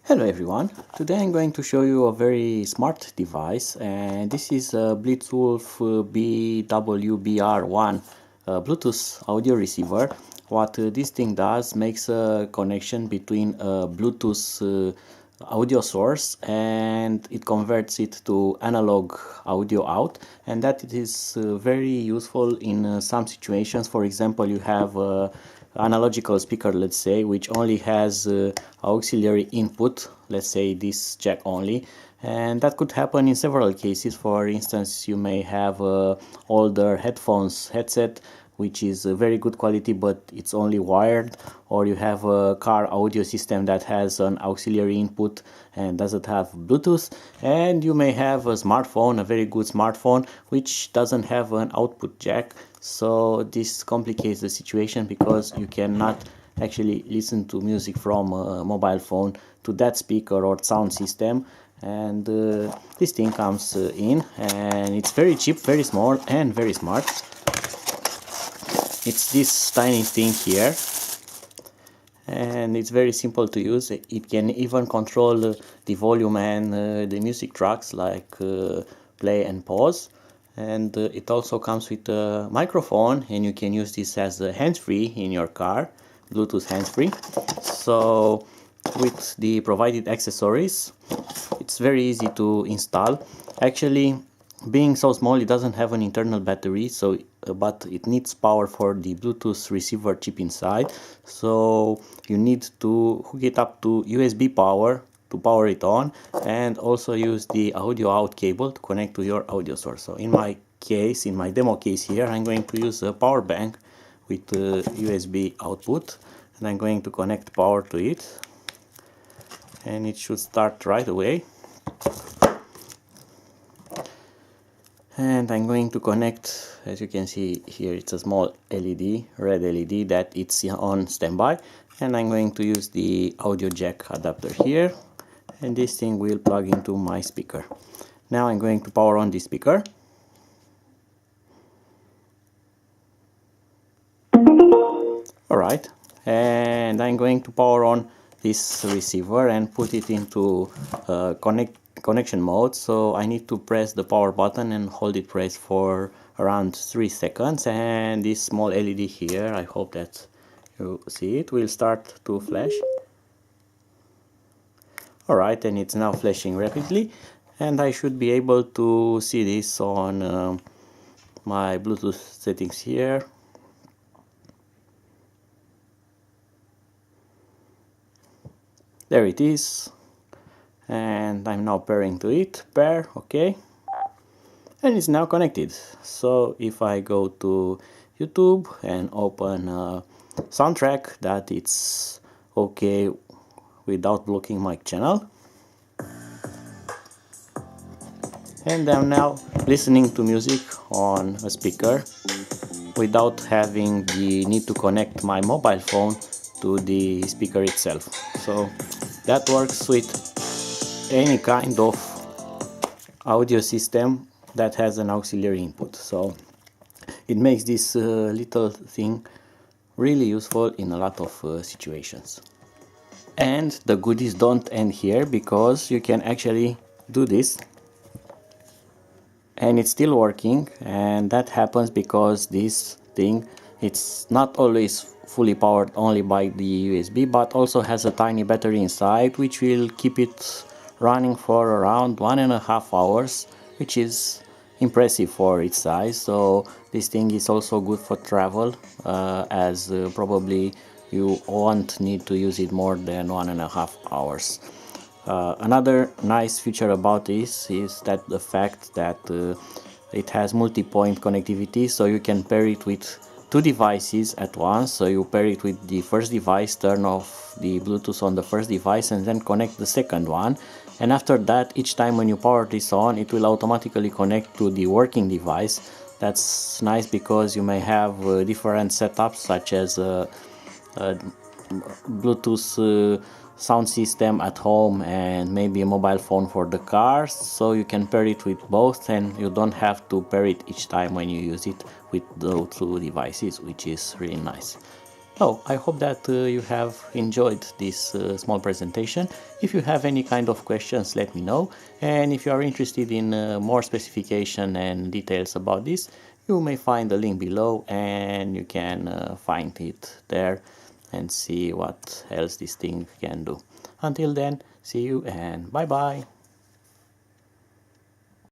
Hello everyone, today I'm going to show you a very smart device, and this is a BlitzWolf BW BR1 Bluetooth audio receiver. What this thing does makes a connection between a Bluetooth audio source and it converts it to analog audio out, and that it is very useful in some situations. For example, you have analogical speaker, let's say, which only has auxiliary input, let's say this jack only, and that could happen in several cases. For instance, you may have older headset which is very good quality but it's only wired, or you have a car audio system that has an auxiliary input and doesn't have Bluetooth, and you may have a smartphone, a very good smartphone, which doesn't have an output jack. So this complicates the situation because you cannot actually listen to music from a mobile phone to that speaker or sound system. And this thing comes in, and it's very cheap, very small, and very smart. It's this tiny thing here, and it's very simple to use. It can even control the volume and the music tracks like play and pause, and it also comes with a microphone, and you can use this as a hands-free in your car, Bluetooth hands-free. So with the provided accessories, it's very easy to install. Actually, being so small, it doesn't have an internal battery, so but it needs power for the Bluetooth receiver chip inside, so you need to hook it up to USB power to power it on, and also use the audio out cable to connect to your audio source. So in my case, in my demo case here, I'm going to use a power bank with USB output, and I'm going to connect power to it, and it should start right away. And I'm going to connect, as you can see here, it's a small LED, red LED, that it's on standby, and I'm going to use the audio jack adapter here, and this thing will plug into my speaker. Now I'm going to power on the speaker. Alright, and I'm going to power on this receiver and put it into connection mode. So I need to press the power button and hold it pressed for around 3 seconds, and this small LED here, I hope that you see it, will start to flash. Alright, and it's now flashing rapidly, and I should be able to see this on my Bluetooth settings here. There it is, and I'm now pairing to it. Pair, okay, and it's now connected. So if I go to YouTube and open a soundtrack that it's okay without blocking my channel, and I'm now listening to music on a speaker without having the need to connect my mobile phone to the speaker itself. So that works with any kind of audio system that has an auxiliary input. So it makes this little thing really useful in a lot of situations. And the goodies don't end here, because you can actually do this and it's still working, and that happens because this thing, it's not always fully powered only by the USB, but also has a tiny battery inside which will keep it running for around 1.5 hours, which is impressive for its size. So this thing is also good for travel, as probably you won't need to use it more than 1.5 hours. Another nice feature about this is that the fact that it has multi-point connectivity, so you can pair it with 2 devices at once. So you pair it with the first device, turn off the Bluetooth on the first device, and then connect the second one, and after that, each time when you power this on, it will automatically connect to the working device. That's nice because you may have different setups, such as Bluetooth sound system at home and maybe a mobile phone for the car, so you can pair it with both, and you don't have to pair it each time when you use it with those 2 devices, which is really nice. Oh, I hope that you have enjoyed this small presentation. If you have any kind of questions, let me know. And if you are interested in more specification and details about this, you may find the link below and you can find it there and see what else this thing can do. Until then, see you and bye bye.